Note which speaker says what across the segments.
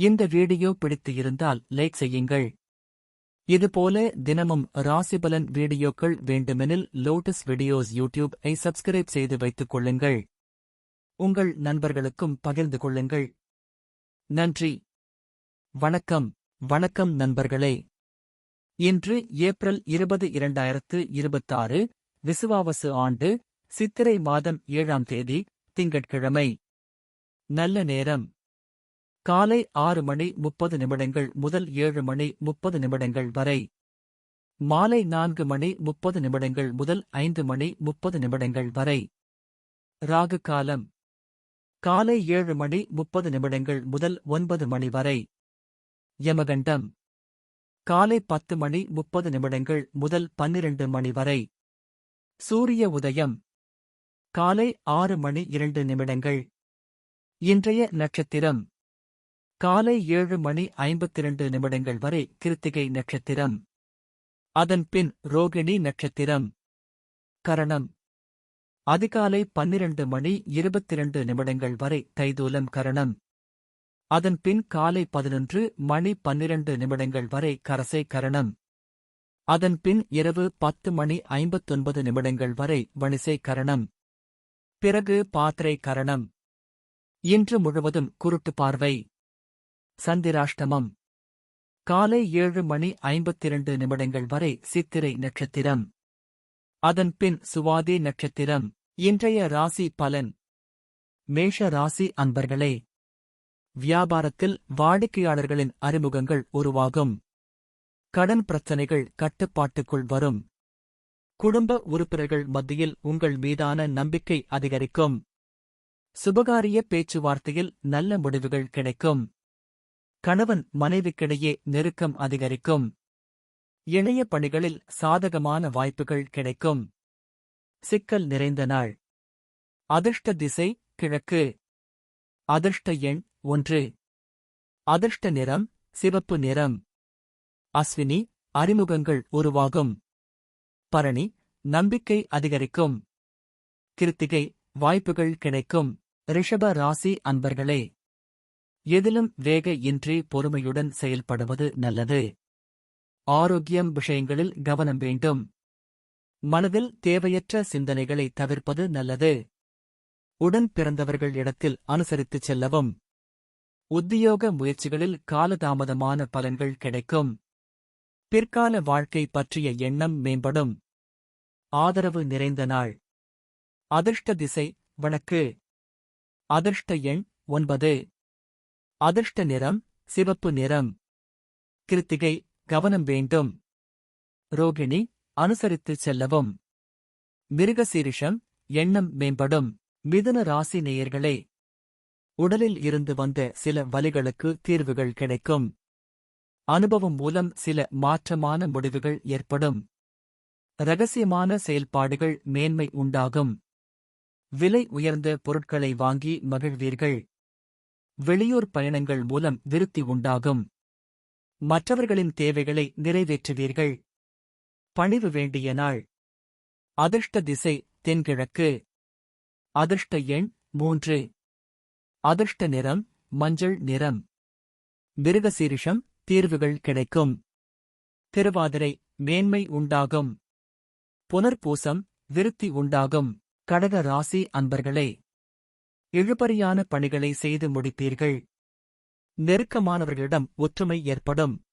Speaker 1: இந்த வீடியோ பிடித்து இருந்தால் லைக் செய்யுங்கள். இதுபோல தினமும் ராசிபலன் வீடியோக்கள் வேண்டுமெனில் லோட்டஸ் வீடியோஸ் யூடியூப்-ஐ சப்ஸ்கிரைப் செய்து வைத்துக் கொள்ளுங்கள். உங்கள் நண்பர்களுக்கும் பகிர்ந்து கொள்ளுங்கள். நன்றி. வணக்கம். வணக்கம் நண்பர்களே. இன்று ஏப்ரல் 20, 2026 விசுவாவசு ஆண்டு சித்திரை மாதம் 7ஆம் தேதி திங்கட்கிழமை. நல்ல நேரம் காலை 6:30 முதல் 7:30 வரை. மாலை 4:30 முதல் 5:30 வரை. ராகு காலம் காலை 7:30 முதல் 9 வரை. யமகண்டம் காலை 10:30 முதல் 12 வரை. சூரிய உதயம் காலை 6:02. இன்றைய நட்சத்திரம் காலை 7:52 வரை கிருத்திகை நட்சத்திரம். அதன் பின் ரோகிணி நட்சத்திரம். கரணம் அதிகாலை 12:22 வரை தைதூலம் கரணம். அதன் பின் காலை 11:12 வரை கரசை கரணம். அதன் பின் இரவு 10:59 வரை வணிசை கரணம். பிறகு பாத்திரை கரணம். இன்று முழுவதும் குருட்டு பார்வை. சந்திராஷ்டமம் காலை 7:52 வரை சித்திரை நட்சத்திரம். அதன் பின் சுவாதி நட்சத்திரம். இன்றைய ராசி பலன். மேஷ ராசி அன்பர்களே, வியாபாரத்தில் வாடிக்கையாளர்களின் அறிமுகங்கள் உருவாகும். கடன் பிரச்சனைகள் கட்டுப்பாட்டுக்குள் வரும். குடும்ப உறுப்பினர்கள் மத்தியில் உங்கள் மீதான நம்பிக்கை அதிகரிக்கும். சுபகாரிய பேச்சுவார்த்தையில் நல்ல முடிவுகள் கிடைக்கும். கணவன் மனைவிக்கிடையே நெருக்கம் அதிகரிக்கும். இணைய பணிகளில் சாதகமான வாய்ப்புகள் கிடைக்கும். சிக்கல் நிறைந்த நாள். அதிர்ஷ்ட திசை கிழக்கு. அதிர்ஷ்ட எண் 1. அதிர்ஷ்ட நிறம் சிவப்பு நிறம். அஸ்வினி அறிமுகங்கள் உருவாகும். பரணி நம்பிக்கை அதிகரிக்கும். கிருத்திகை வாய்ப்புகள் கிடைக்கும். ரிஷப ராசி அன்பர்களே, எதிலும் வேக இன்றி பொறுமையுடன் செயல்படுவது நல்லது. ஆரோக்கியம் விஷயங்களில் கவனம் வேண்டும். மனதில் தேவையற்ற சிந்தனைகளை தவிர்ப்பது நல்லது. உடன் பிறந்தவர்கள் இடத்தில் அனுசரித்துச் செல்லவும். உத்தியோக முயற்சிகளில் காலதாமதமான பலன்கள் கிடைக்கும். பிற்கால வாழ்க்கை பற்றிய எண்ணம் மேம்படும். ஆதரவு நிறைந்த நாள். அதிர்ஷ்ட திசை வடக்கு. அதிர்ஷ்ட எண் 9. அதிர்ஷ்ட நிறம் சிவப்பு நிறம். கிருத்திகை கவனம் வேண்டும். ரோகிணி அனுசரித்துச் செல்லவும். மிருகசீரிஷம் எண்ணம் மேம்படும். மிதுன ராசி நேயர்களே, உடலில் இருந்து வந்த சில வலிகளுக்கு தீர்வுகள் கிடைக்கும். அனுபவம் மூலம் சில மாற்றமான முடிவுகள் ஏற்படும். இரகசியமான செயல்பாடுகள் மேன்மை உண்டாகும். விலை உயர்ந்த பொருட்களை வாங்கி மகிழ்வீர்கள். வெளியூர் பயணங்கள் மூலம் விருத்தி உண்டாகும். மற்றவர்களின் தேவைகளை நிறைவேற்றுவீர்கள். பணிவு வேண்டிய நாள். அதிர்ஷ்ட திசை தென்கிழக்கு. அதிர்ஷ்ட எண் 3. அதிர்ஷ்ட நிறம் மஞ்சள் நிறம். மிருகசீரிஷம் தீர்வுகள் கிடைக்கும். திருவாதிரை மேன்மை உண்டாகும். புனர்பூசம் விருத்தி உண்டாகும். கடக ராசி அன்பர்களே, இழுபறியான பணிகளை செய்து முடிப்பீர்கள். நெருக்கமானவர்களிடம் ஒற்றுமை ஏற்படும்.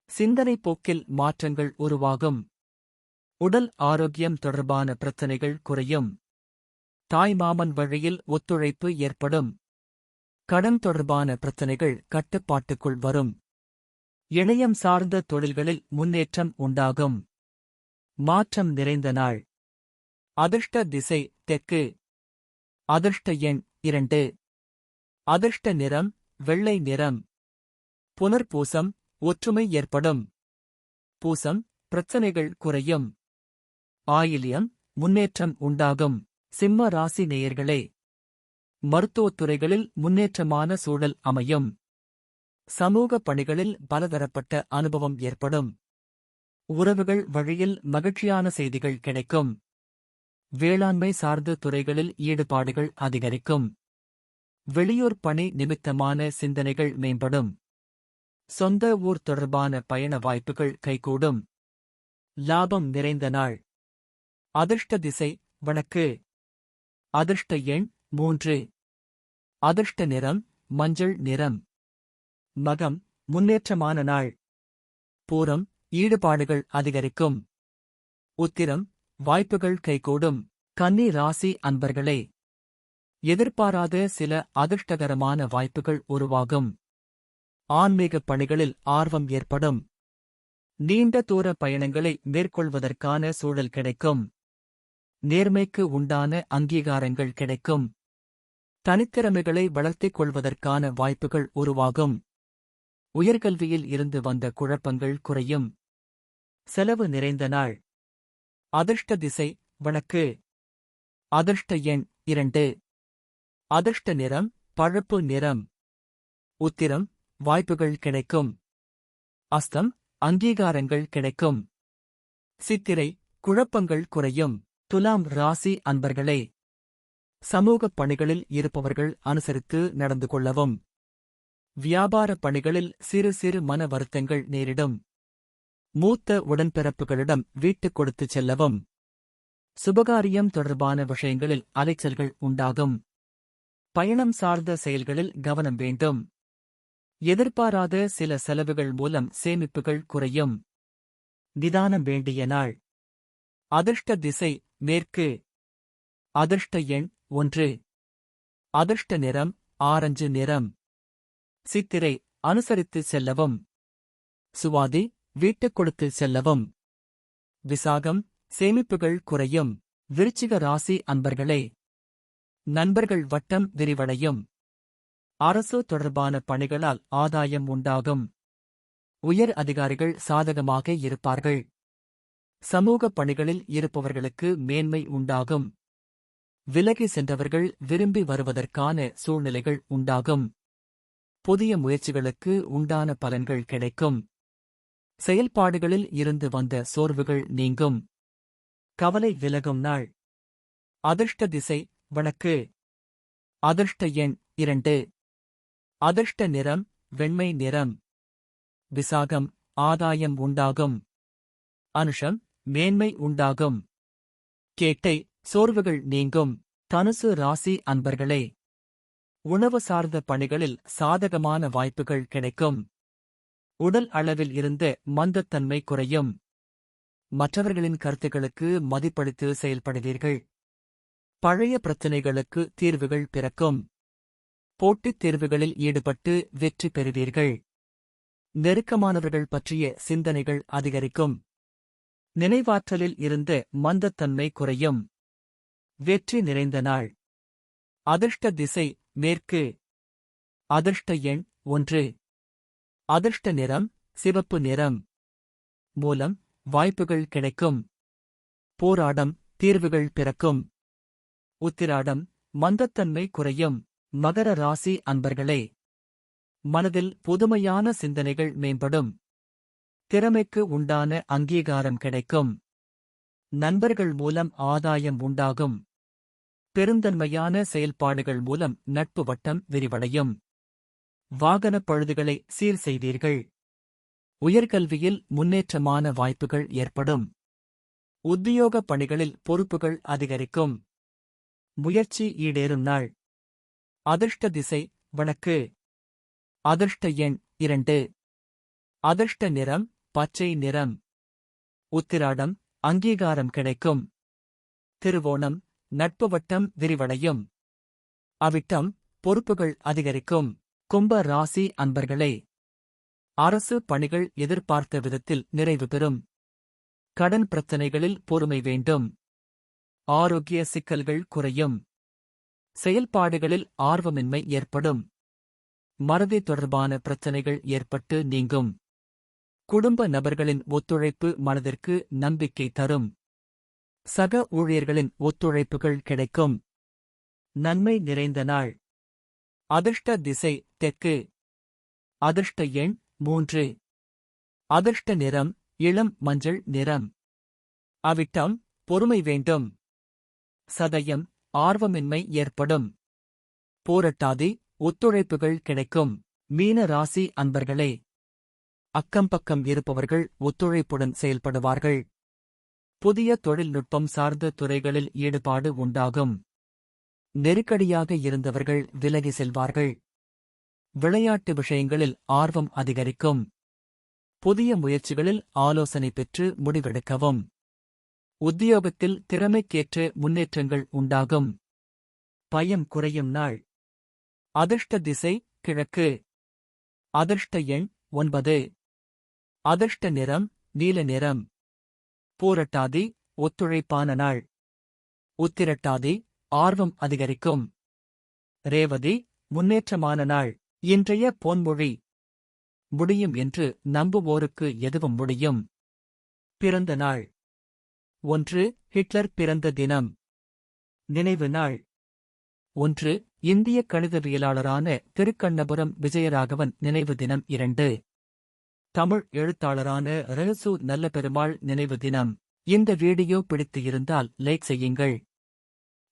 Speaker 1: சிந்தனை போக்கில் மாற்றங்கள் உருவாகும். உடல் ஆரோக்கியம் தொடர்பான பிரச்சினைகள் குறையும். தாய்மாமன் வழியில் ஒத்துழைப்பு ஏற்படும். கடன் தொடர்பான பிரச்சினைகள் கட்டுப்பாட்டுக்குள் வரும். இணையம் சார்ந்த தொழில்களில் முன்னேற்றம் உண்டாகும். மாற்றம் நிறைந்த நாள். அதிர்ஷ்ட திசை தெற்கு. அதிர்ஷ்ட எண் 2. அதிர்ஷ்ட நிறம் வெள்ளை நிறம். புனர்பூசம் ஒற்றுமை ஏற்படும். பூசம் பிரச்சனைகள் குறையும். ஆயில்யம் முன்னேற்றம் உண்டாகும். சிம்ம ராசி நேயர்களே, மருத்துவத் துறைகளில் முன்னேற்றமான சூழல் அமையும். சமூக பணிகளில் பலதரப்பட்ட அனுபவம் ஏற்படும். உறவுகள் வழியில் மகிழ்ச்சியான செய்திகள் கிடைக்கும். வேளாண்மை சார்ந்த துறைகளில் ஈடுபாடுகள் அதிகரிக்கும். வெளியூர் பணி நிமித்தமான சிந்தனைகள் மேம்படும். சொந்த ஊர் தொடர்பான பயண வாய்ப்புகள் கைகூடும். லாபம் நிறைந்த நாள். அதிர்ஷ்ட திசை வடக்கு. அதிர்ஷ்ட எண் 3. அதிர்ஷ்ட நிறம் மஞ்சள் நிறம். மகம் முன்னேற்றமான நாள். பூரம் ஈடுபாடுகள் அதிகரிக்கும். உத்திரம் வாய்ப்புகள் கைகூடும். கன்னி ராசி அன்பர்களே, எதிர்பாராத சில அதிர்ஷ்டகரமான வாய்ப்புகள் உருவாகும். ஆன்மீக பணிகளில் ஆர்வம் ஏற்படும். நீண்ட தூர பயணங்களை மேற்கொள்வதற்கான சூழல் கிடைக்கும். நேர்மைக்கு உண்டான அங்கீகாரங்கள் கிடைக்கும். தனித்திறமைகளை வளர்த்திக் கொள்வதற்கான வாய்ப்புகள் உருவாகும். உயர்கல்வியில் இருந்து வந்த குழப்பங்கள் குறையும். செலவு நிறைந்த நாள். அதிர்ஷ்ட திசை வடக்கு. அதிர்ஷ்ட எண் 2. அதிர்ஷ்ட நிறம் பழுப்பு நிறம். உத்திரம் வாய்ப்புகள் கிடைக்கும். அஸ்தம் அங்கீகாரங்கள் கிடைக்கும். சித்திரை குழப்பங்கள் குறையும். துலாம் ராசி அன்பர்களே, சமூகப் பணிகளில் இருப்பவர்கள் அனுசரித்து நடந்து கொள்ளவும். வியாபார பணிகளில் சிறு சிறு மன வருத்தங்கள் நேரிடும். மூத்த உடன்பிறப்புகளிடம் வீட்டுக் கொடுத்துச் செல்லவும். சுபகாரியம் தொடர்பான விஷயங்களில் அலைச்சல்கள் உண்டாகும். பயணம் சார்ந்த செயல்களில் கவனம் வேண்டும். எதிர்பாராத சில செலவுகள் மூலம் சேமிப்புகள் குறையும். நிதானம் வேண்டிய நாள். அதிர்ஷ்ட திசை மேற்கு. அதிர்ஷ்ட எண் 1. அதிர்ஷ்ட நிறம் ஆரஞ்சு நிறம். சித்திரை அனுசரித்து செல்லவும். சுவாதி வீட்டுக் கொடுத்து செல்லவும். விசாகம் சேமிப்புகள் குறையும். விருச்சிக ராசி அன்பர்களே, நண்பர்கள் வட்டம் விரிவடையும். அரசு தொடர்பான பணிகளால் ஆதாயம் உண்டாகும். உயர் அதிகாரிகள் சாதகமாக இருப்பார்கள். சமூக பணிகளில் இருப்பவர்களுக்கு மேன்மை உண்டாகும். விலகி சென்றவர்கள் விரும்பி வருவதற்கான சூழ்நிலைகள் உண்டாகும். புதிய முயற்சிகளுக்கு உண்டான பலன்கள் கிடைக்கும். செயல்பாடுகளில் இருந்து வந்த சோர்வுகள் நீங்கும். கவலை விலகும் நாள். அதிர்ஷ்ட திசை வடக்கு. அதிர்ஷ்ட எண் 2. அதிர்ஷ்ட நிறம் வெண்மை நிறம். விசாகம் ஆதாயம் உண்டாகும். அனுஷம் மேன்மை உண்டாகும். கேட்டை சோர்வுகள் நீங்கும். தனுசு ராசி அன்பர்களே, உணவு சார்ந்த பணிகளில் சாதகமான வாய்ப்புகள் கிடைக்கும். உடல் அளவில் இருந்த மந்தத்தன்மை குறையும். மற்றவர்களின் கருத்துக்களுக்கு மதிப்பளித்து செயல்படுவீர்கள். பழைய பிரச்சினைகளுக்கு தீர்வுகள் பிறக்கும். போட்டித் தேர்வுகளில் ஈடுபட்டு வெற்றி பெறுவீர்கள். நெருக்கமானவர்கள் பற்றிய சிந்தனைகள் அதிகரிக்கும். நினைவாற்றலில் இருந்த மந்தத்தன்மை குறையும். வெற்றி நிறைந்த நாள். அதிர்ஷ்ட திசை மேற்கு. அதிர்ஷ்ட எண் 1. அதிர்ஷ்ட நிறம் சிவப்பு நிறம். மூலம் வாய்ப்புகள் கிடைக்கும். போராடம் தீர்வுகள் பிறக்கும். உத்திராடம் மந்தத்தன்மை குறையும். மகர ராசி அன்பர்களே, மனதில் புதுமையான சிந்தனைகள் மேம்படும். திறமைக்கு உண்டான அங்கீகாரம் கிடைக்கும். நண்பர்கள் மூலம் ஆதாயம் உண்டாகும். பெருந்தன்மையான செயல்பாடுகள் மூலம் நட்பு வட்டம் விரிவடையும். வாகனப் பழுதுகளை சீர் செய்வீர்கள். உயர்கல்வியில் முன்னேற்றமான வாய்ப்புகள் ஏற்படும். உத்தியோக பணிகளில் பொறுப்புகள் அதிகரிக்கும். முயற்சி ஈடேறும் நாள். அதிர்ஷ்ட திசை வடக்கு. அதிர்ஷ்ட எண் 2. அதிர்ஷ்ட நிறம் பச்சை நிறம். உத்திராடம் அங்கீகாரம் கிடைக்கும். திருவோணம் நட்பு வட்டம் விரிவடையும். அவிட்டம் பொறுப்புகள் அதிகரிக்கும். கும்ப ராசி அன்பர்களே, அரசு பணிகள் எதிர்பார்த்த விதத்தில் நிறைவு பெறும். கடன் பிரச்சினைகளில் பொறுமை வேண்டும். ஆரோக்கிய சிக்கல்கள் குறையும். செயல்பாடுகளில் ஆர்வமின்மை ஏற்படும். மறதி தொடர்பான பிரச்சினைகள் ஏற்பட்டு நீங்கும். குடும்ப நபர்களின் ஒத்துழைப்பு மனதிற்கு நம்பிக்கை தரும். சக ஊழியர்களின் ஒத்துழைப்புகள் கிடைக்கும். நன்மை நிறைந்த நாள். அதிர்ஷ்ட திசை தெற்கு. அதிர்ஷ்ட எண் 3. அதிர்ஷ்ட நிறம் இளம் மஞ்சள் நிறம். அவிட்டம் பொறுமை வேண்டும். சதயம் ஆர்வமின்மை ஏற்படும். போராட்டாதே, ஒத்துழைப்புகள் கிடைக்கும். மீன ராசி அன்பர்களே, அக்கம்பக்கம் இருப்பவர்கள் ஒத்துழைப்புடன் செயல்படுவார்கள். புதிய தொழில்நுட்பம் சார்ந்த துறைகளில் ஈடுபாடு உண்டாகும். நெருக்கடியாக இருந்தவர்கள் விலகி செல்வார்கள். விளையாட்டு விஷயங்களில் ஆர்வம் அதிகரிக்கும். புதிய முயற்சிகளில் ஆலோசனை பெற்று முடிவெடுக்கவும். உத்தியோகத்தில் திறமைக்கேற்ற முன்னேற்றங்கள் உண்டாகும். பயம் குறையும் நாள். அதிர்ஷ்ட திசை கிழக்கு. அதிர்ஷ்ட எண் 9. அதிர்ஷ்ட நிறம் நீல நிறம். போராட்டாதே, ஒத்துழைப்பான நாள். உத்திரட்டாதே, ஆர்வம் அதிகரிக்கும். ரேவதி, முன்னேற்றமான நாள். இன்றைய பொன்மொழி: முடியும் என்று நம்புவோருக்கு எதுவும் முடியும். பிறந்த நாள்: 1. ஹிட்லர் பிறந்த தினம். நினைவு நாள்: 1. இந்திய கணிதவியலாளரான திருக்கண்ணபுரம் விஜயராகவன் நினைவு தினம். 2. தமிழ் எழுத்தாளரான ரசு நல்லபெருமாள் நினைவு தினம். இந்த வீடியோ பிடித்து இருந்தால் லைக் செய்யுங்கள்.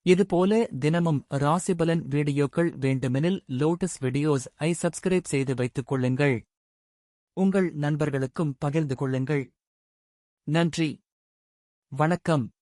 Speaker 1: இதுபோல தினமும் ராசிபலன் வீடியோக்கள் வேண்டுமெனில் லோட்டஸ் வீடியோஸ் ஐ சப்ஸ்கிரைப் செய்து வைத்துக் கொள்ளுங்கள். உங்கள் நண்பர்களுக்கும் பகிர்ந்து கொள்ளுங்கள். நன்றி. வணக்கம்.